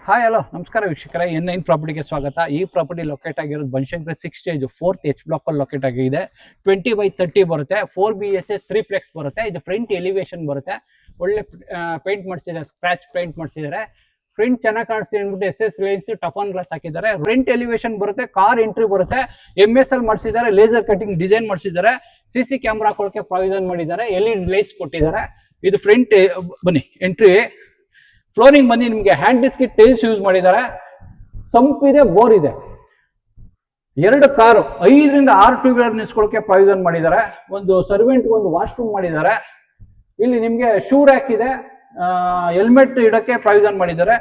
Hi hello ನಮಸ್ಕಾರ ವೀಕ್ಷಕರೇ, N9 ಪ್ರಾಪರ್ಟಿಗೆ ಸ್ವಾಗತ. ಈ ಪ್ರಾಪರ್ಟಿ ಲೊಕೇಟ್ ಆಗಿರೋದು Banashankari 6 stage 4th H block ಅಲ್ಲಿ ಲೊಕೇಟ್ ಆಗಿದೆ. 20/30 ಬರುತ್ತೆ, 4 BHK 3 ಪ್ಲೆಕ್ಸ್ ಬರುತ್ತೆ. ಇದು ಫ್ರಂಟ್ ಎಲಿವೇಶನ್ ಬರುತ್ತೆ. ಒಳ್ಳೆ ಪೇಂಟ್ ಮಾಡಿಸಿದ್ದಾರೆ, ಸ್ಕ್ರಾಚ್ ಪೇಂಟ್ ಮಾಡಿಸಿದ್ದಾರೆ. ಫ್ರಂಟ್ ಚೆನ್ನಾಗಿ ಕಾಣಿಸ್ತಿದೆ ಅಂದ್ಬಿಟ್ಟು SS ಲೈನ್ಸ್ ಟಫನ್ ಗ್ಲಾಸ್ ಹಾಕಿದ್ದಾರೆ. ಫ್ರಂಟ್ ಎಲಿವೇಶನ್ ಬರುತ್ತೆ, ಕಾರ್ ಎಂಟ್ರಿ ಬರುತ್ತೆ, MSL ಮಾಡಿಸಿದ್ದಾರೆ, ಲೇಸರ್ ಕಟಿಂಗ್ ಡಿಸೈನ್ ಮಾಡಿಸಿದ್ದಾರೆ, CC ಕ್ಯಾಮ್ರಾ ಹಾಕೊಳ್ಳೋಕೆ ಪ್ರಾವಿಷನ್ ಮಾಡಿದ್ದಾರೆ, LED ಲೈಟ್ಸ್ ಕೊಟ್ಟಿದ್ದಾರೆ. ಇದು ಫ್ರಂಟ್ ಬನ್ನಿ ಎಂಟ್ರಿ. ಫ್ಲೋರಿಂಗ್ ಬಂದು ನಿಮಗೆ ಹ್ಯಾಂಡ್ ಬಿಸ್ಕಿಟ್ ಟೈಲ್ಸ್ ಯೂಸ್ ಮಾಡಿದ್ದಾರೆ. ಸಂಪ್ ಇದೆ, ಬೋರ್ ಇದೆ. 2 ಕಾರು 5ರಿಂದ 6 ಟೂ ವೀಲರ್ ನಿಲ್ಸ್ಕೊಳ್ಳೋಕೆ ಪ್ರಾವಿಷನ್ ಮಾಡಿದ್ದಾರೆ. ಒಂದು ಸರ್ವೆಂಟ್ ಒಂದು ವಾಶ್ರೂಮ್ ಮಾಡಿದ್ದಾರೆ. ಇಲ್ಲಿ ನಿಮಗೆ ಶೂ ರ್ಯಾಕ್ ಇದೆ, ಹೆಲ್ಮೆಟ್ ಇಡಕ್ಕೆ ಪ್ರಾವಿಷನ್ ಮಾಡಿದ್ದಾರೆ.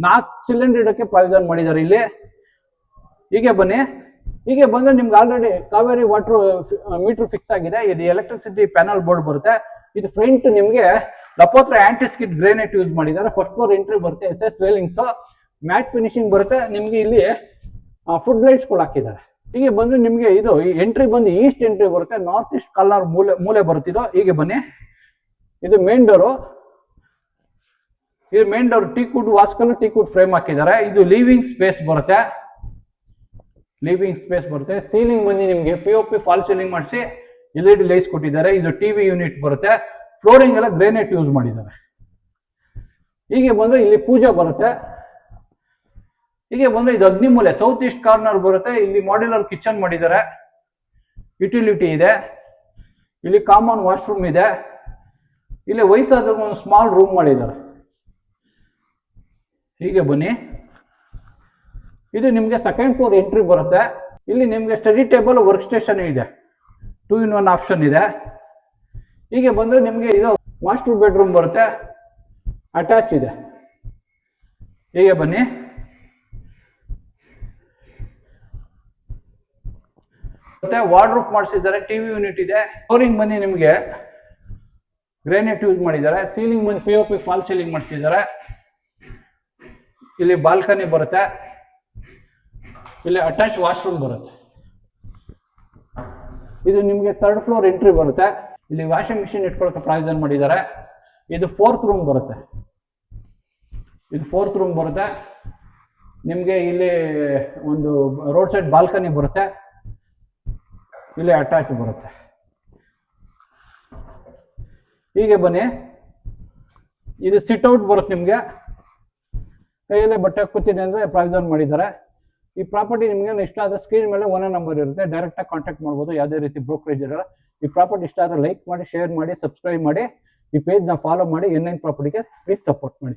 4 ಸಿಲಿಂಡರ್ ಇಡಕ್ಕೆ ಪ್ರಾವಿಷನ್ ಮಾಡಿದ್ದಾರೆ. ಇಲ್ಲಿ ಹೀಗೆ ಬನ್ನಿ. ಹೀಗೆ ಬಂದ್ರೆ ನಿಮ್ಗೆ already Kaveri water meter fix ಆಗಿದೆ. ಇದು ಎಲೆಕ್ಟ್ರಿಸಿಟಿ ಪ್ಯಾನಲ್ ಬೋರ್ಡ್ ಬರುತ್ತೆ. ಇದು ಫ್ರಂಟ್ ನಿಮಗೆ ಲಪೋತ್ರ ಆಂಟಿ ಸ್ಕಿಡ್ ಗ್ರೇನೈಟ್ ಯೂಸ್ ಮಾಡಿದ್ದಾರೆ. ಫಸ್ಟ್ ಫ್ಲೋರ್ ಎಂಟ್ರಿ ಬರುತ್ತೆ, SS ರೇಲಿಂಗ್ಸ್, ಮ್ಯಾಟ್ ಫಿನಿಶಿಂಗ್ ಬರುತ್ತೆ. ನಿಮ್ಗೆ ಇಲ್ಲಿ ಫುಡ್ ಲೈಟ್ಸ್ ಕೂಡ ಹಾಕಿದ್ದಾರೆ. ಹೀಗೆ ಬಂದ್ರೆ ನಿಮ್ಗೆ ಇದು ಎಂಟ್ರಿ ಬಂದು ಈಸ್ಟ್ ಎಂಟ್ರಿ ಬರುತ್ತೆ, ನಾರ್ತ್ ಈಸ್ಟ್ ಕಾರ್ನರ್ ಮೂಲೆ ಬರುತ್ತಿದ್ದು. ಹೀಗೆ ಬನ್ನಿ, ಇದು ಮೇನ್ ಡೋರು. ಇದು ಮೇನ್ ಡೋರ್ ಟೀಕ್ವುಡ್ ವಾಸ್ಕಲ್ ಟೀಕ್ವುಡ್ ಫ್ರೇಮ್ ಹಾಕಿದ್ದಾರೆ. ಇದು ಲೀವಿಂಗ್ ಸ್ಪೇಸ್ ಬರುತ್ತೆ. ಸೀಲಿಂಗ್ ಬಂದು ನಿಮಗೆ POP ಫಾಲ್ ಸೀಲಿಂಗ್ ಮಾಡಿಸಿ LED ಲೈಟ್ಸ್ ಕೊಟ್ಟಿದ್ದಾರೆ. ಇದು TV ಯೂನಿಟ್ ಬರುತ್ತೆ. ಫ್ಲೋರಿಂಗ್ ಎಲ್ಲ ಗ್ರೇನೈಟ್ ಯೂಸ್ ಮಾಡಿದ್ದಾರೆ. ಹೀಗೆ ಬಂದ್ರೆ ಇಲ್ಲಿ ಪೂಜಾ ಬರುತ್ತೆ. ಹೀಗೆ ಬಂದ್ರೆ ಇದು ಅಗ್ನಿಮೂಲೆ ಸೌತ್ ಈಸ್ಟ್ ಕಾರ್ನರ್ ಬರುತ್ತೆ. ಇಲ್ಲಿ ಮಾಡ್ಯುಲರ್ ಕಿಚನ್ ಮಾಡಿದ್ದಾರೆ, ಯುಟಿಲಿಟಿ ಇದೆ. ಇಲ್ಲಿ ಕಾಮನ್ ವಾಶ್ರೂಮ್ ಇದೆ. ಇಲ್ಲಿ ವಯಸ್ಸಾದ ಒಂದು ಸ್ಮಾಲ್ ರೂಮ್ ಮಾಡಿದ್ದಾರೆ. ಹೀಗೆ ಬನ್ನಿ, ಇದು ನಿಮ್ಗೆ ಸೆಕೆಂಡ್ ಫ್ಲೋರ್ ಎಂಟ್ರಿ ಬರುತ್ತೆ. ಇಲ್ಲಿ ನಿಮ್ಗೆ ಸ್ಟಡಿ ಟೇಬಲ್, ವರ್ಕ್ ಸ್ಟೇಷನ್ ಇದೆ, 2-in-1 ಆಪ್ಷನ್ ಇದೆ. ಹೀಗೆ ಬಂದ್ರೆ ನಿಮ್ಗೆ ಇದು ಮಾಸ್ಟರ್ ಬೆಡ್ರೂಮ್ ಬರುತ್ತೆ, ಅಟ್ಯಾಚ್ ಇದೆ. ಹೀಗೆ ಬನ್ನಿ, ಮತ್ತೆ ವಾರ್ಡ್ರೋಬ್ ಮಾಡಿಸಿದ್ದಾರೆ, TV ಯೂನಿಟ್ ಇದೆ. ಫ್ಲೋರಿಂಗ್ ಬನ್ನಿ ನಿಮ್ಗೆ ಗ್ರೇನೈಟ್ ಯೂಸ್ ಮಾಡಿದ್ದಾರೆ. ಸೀಲಿಂಗ್ ಬಂದು POP ಫಾಲ್ ಸೀಲಿಂಗ್ ಮಾಡಿಸಿದ್ದಾರೆ. ಇಲ್ಲಿ ಬಾಲ್ಕನಿ ಬರುತ್ತೆ. ಇಲ್ಲಿ ಅಟ್ಯಾಚ್ ವಾಶ್ರೂಮ್ ಬರುತ್ತೆ. ಇದು ನಿಮ್ಗೆ 3rd ಫ್ಲೋರ್ ಎಂಟ್ರಿ ಬರುತ್ತೆ. ಇಲ್ಲಿ ವಾಷಿಂಗ್ ಮಿಷಿನ್ ಇಟ್ಕೊಳ್ಳೋಕೆ ಪ್ರಾವಿಷನ್ ಮಾಡಿದ್ದಾರೆ. ಇದು 4th ರೂಮ್ ಬರುತ್ತೆ. ನಿಮಗೆ ಇಲ್ಲಿ ಒಂದು ರೋಡ್ ಸೈಡ್ ಬಾಲ್ಕನಿ ಬರುತ್ತೆ. ಇಲ್ಲಿ ಅಟ್ಯಾಚ್ ಬರುತ್ತೆ. ಹೀಗೆ ಬನ್ನಿ, ಇದು ಸಿಟ್ ಔಟ್ ಬರುತ್ತೆ. ನಿಮಗೆ ಕೈಯಲ್ಲೇ ಬಟ್ಟೆ ಹಾಕ್ಕೊತೀನಿ ಅಂದ್ರೆ ಪ್ರಾವಿಷನ್ ಮಾಡಿದ್ದಾರೆ. ಈ ಪ್ರಾಪರ್ಟಿ ನಿಮಗೆ ಇಷ್ಟ ಆದ ಸ್ಕ್ರೀನ್ ಮೇಲೆ ಓನರ್ ನಂಬರ್ ಇರುತ್ತೆ, ಡೈರೆಕ್ಟ್ ಆಗಿ ಕಾಂಟ್ಯಾಕ್ಟ್ ಮಾಡ್ಬೋದು. ಯಾವುದೇ ರೀತಿ ಬ್ರೋಕರೇಜ್ ಇರಲ್ಲ. ಈ ಪ್ರಾಪರ್ಟಿ ಇಷ್ಟ ಆದರೆ ಲೈಕ್ ಮಾಡಿ, ಶೇರ್ ಮಾಡಿ, ಸಬ್ಸ್ಕ್ರೈಬ್ ಮಾಡಿ. ಈ ಪೇಜ್ನ ಫಾಲೋ ಮಾಡಿ. N9 ಪ್ರಾಪರ್ಟಿಗೆ ಪ್ಲೀಸ್ ಸಪೋರ್ಟ್ ಮಾಡಿ.